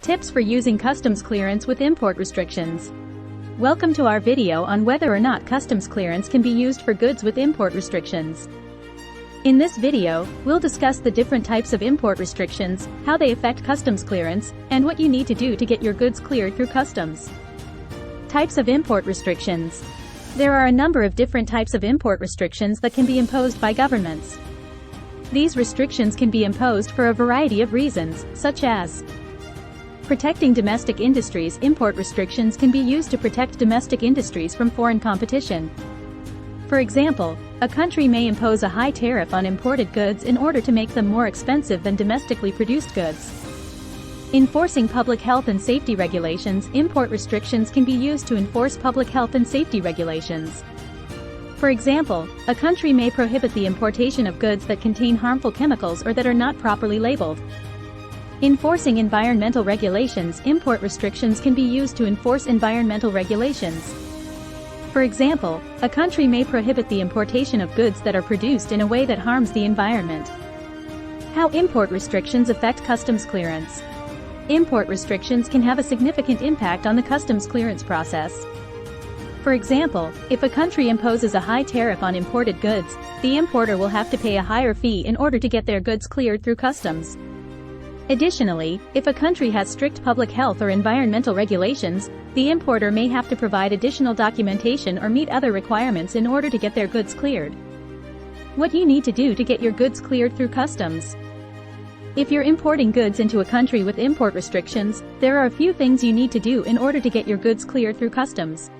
Tips for using customs clearance with import restrictions. Welcome to our video on whether or not customs clearance can be used for goods with import restrictions. In this video, we'll discuss the different types of import restrictions, how they affect customs clearance, and what you need to do to get your goods cleared through customs. Types of import restrictions. There are a number of different types of import restrictions that can be imposed by governments. These restrictions can be imposed for a variety of reasons, such as protecting domestic industries. Import restrictions can be used to protect domestic industries from foreign competition. For example, a country may impose a high tariff on imported goods in order to make them more expensive than domestically produced goods. Enforcing public health and safety regulations. Import restrictions can be used to enforce public health and safety regulations. For example, a country may prohibit the importation of goods that contain harmful chemicals or that are not properly labeled. Enforcing environmental regulations. Import restrictions can be used to enforce environmental regulations. For example, a country may prohibit the importation of goods that are produced in a way that harms the environment. How import restrictions affect customs clearance. Import restrictions can have a significant impact on the customs clearance process. For example, if a country imposes a high tariff on imported goods, the importer will have to pay a higher fee in order to get their goods cleared through customs. Additionally, if a country has strict public health or environmental regulations, the importer may have to provide additional documentation or meet other requirements in order to get their goods cleared. What you need to do to get your goods cleared through customs. If you're importing goods into a country with import restrictions, there are a few things you need to do in order to get your goods cleared through customs.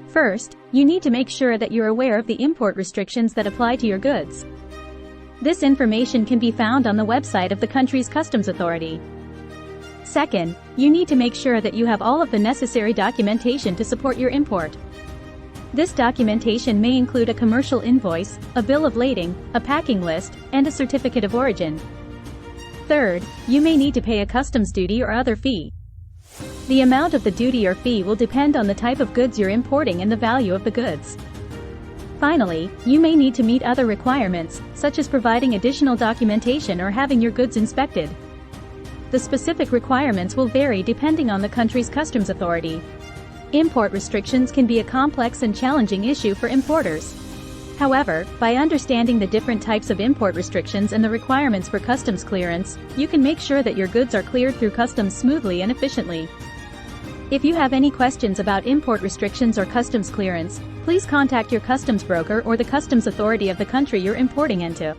First, you need to make sure that you're aware of the import restrictions that apply to your goods. This information can be found on the website of the country's customs authority. Second, you need to make sure that you have all of the necessary documentation to support your import. This documentation may include a commercial invoice, a bill of lading, a packing list, and a certificate of origin. Third, you may need to pay a customs duty or other fee. The amount of the duty or fee will depend on the type of goods you're importing and the value of the goods. Finally, you may need to meet other requirements, such as providing additional documentation or having your goods inspected. The specific requirements will vary depending on the country's customs authority. Import restrictions can be a complex and challenging issue for importers. However, by understanding the different types of import restrictions and the requirements for customs clearance, you can make sure that your goods are cleared through customs smoothly and efficiently. If you have any questions about import restrictions or customs clearance, please contact your customs broker or the customs authority of the country you're importing into.